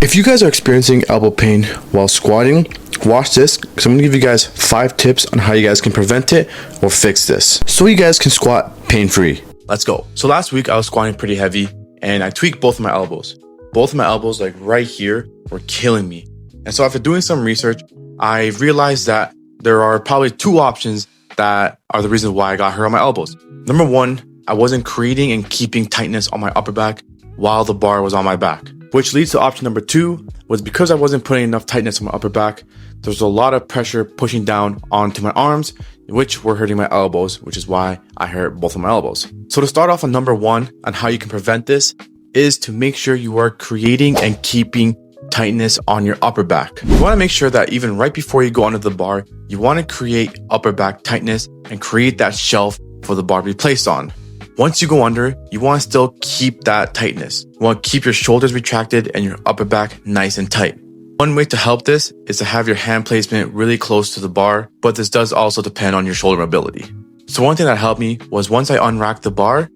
If you guys are experiencing elbow pain while squatting, watch this because I'm going to give you guys 5 tips on how you guys can prevent it or fix this so you guys can squat pain-free. Let's go. So last week I was squatting pretty heavy and I tweaked both of my elbows. Both of my elbows, like right here, were killing me. And so after doing some research, I realized that there are probably 2 options that are the reason why I got hurt on my elbows. Number 1, I wasn't creating and keeping tightness on my upper back while the bar was on my back. Which leads to option number 2, was because I wasn't putting enough tightness on my upper back, there was a lot of pressure pushing down onto my arms, which were hurting my elbows, which is why I hurt both of my elbows. So to start off on number 1 on how you can prevent this is to make sure you are creating and keeping tightness on your upper back. You want to make sure that even right before you go under the bar, you want to create upper back tightness and create that shelf for the bar to be placed on. Once you go under, you want to still keep that tightness. You want to keep your shoulders retracted and your upper back nice and tight. One way to help this is to have your hand placement really close to the bar, but this does also depend on your shoulder mobility. So one thing that helped me was once I unracked the bar,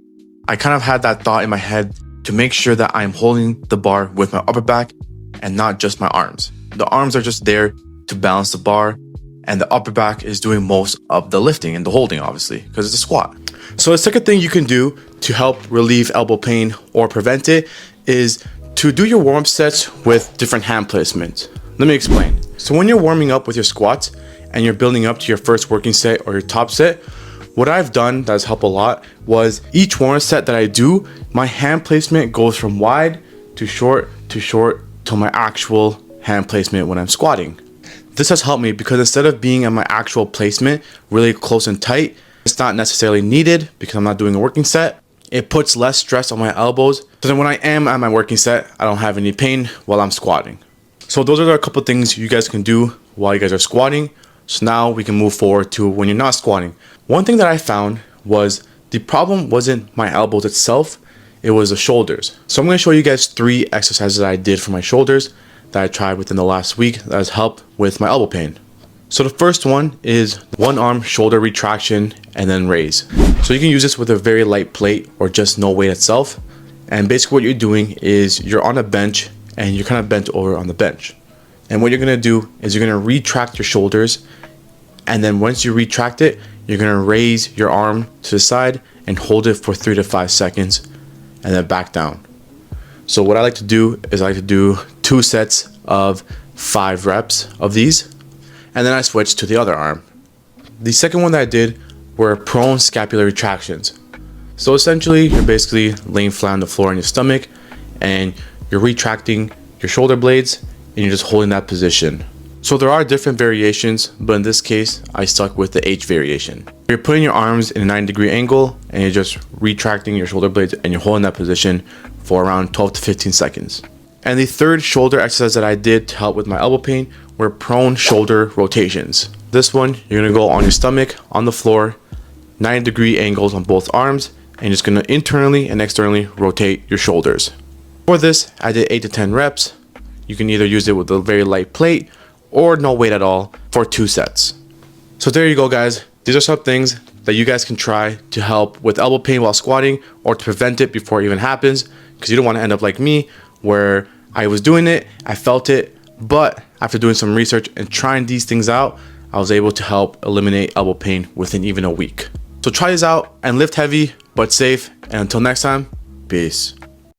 I kind of had that thought in my head to make sure that I'm holding the bar with my upper back and not just my arms. The arms are just there to balance the bar, and the upper back is doing most of the lifting and the holding, obviously, because it's a squat. So the second thing you can do to help relieve elbow pain or prevent it is to do your warm-up sets with different hand placements. Let me explain. So when you're warming up with your squats and you're building up to your first working set or your top set, what I've done that has helped a lot was each warm-up set that I do, my hand placement goes from wide to short to my actual hand placement when I'm squatting. This has helped me because instead of being at my actual placement really close and tight, it's not necessarily needed because I'm not doing a working set. It puts less stress on my elbows. So then when I am at my working set, I don't have any pain while I'm squatting. So those are a couple things you guys can do while you guys are squatting. So now we can move forward to when you're not squatting. One thing that I found was the problem wasn't my elbows itself, it was the shoulders. So I'm going to show you guys 3 exercises that I did for my shoulders that I tried within the last week that has helped with my elbow pain. So the first one is one arm shoulder retraction and then raise. So you can use this with a very light plate or just no weight itself. And basically what you're doing is you're on a bench and you're kind of bent over on the bench. And what you're going to do is you're going to retract your shoulders. And then once you retract it, you're going to raise your arm to the side and hold it for 3 to 5 seconds and then back down. So what I like to do is I like to do 2 sets of 5 reps of these. And then I switched to the other arm. The second one that I did were prone scapular retractions. So essentially, you're basically laying flat on the floor on your stomach and you're retracting your shoulder blades and you're just holding that position. So there are different variations, but in this case, I stuck with the H variation. You're putting your arms in a 90-degree angle and you're just retracting your shoulder blades and you're holding that position for around 12 to 15 seconds. And the third shoulder exercise that I did to help with my elbow pain were prone shoulder rotations. This one, you're gonna go on your stomach, on the floor, 90-degree angles on both arms, and you're just gonna internally and externally rotate your shoulders. For this, I did 8 to 10 reps. You can either use it with a very light plate or no weight at all for 2 sets. So there you go, guys. These are some things that you guys can try to help with elbow pain while squatting or to prevent it before it even happens, because you don't want to end up like me where I was doing it, I felt it, but after doing some research and trying these things out, I was able to help eliminate elbow pain within even a week. So try this out and lift heavy but safe, and until next time, peace.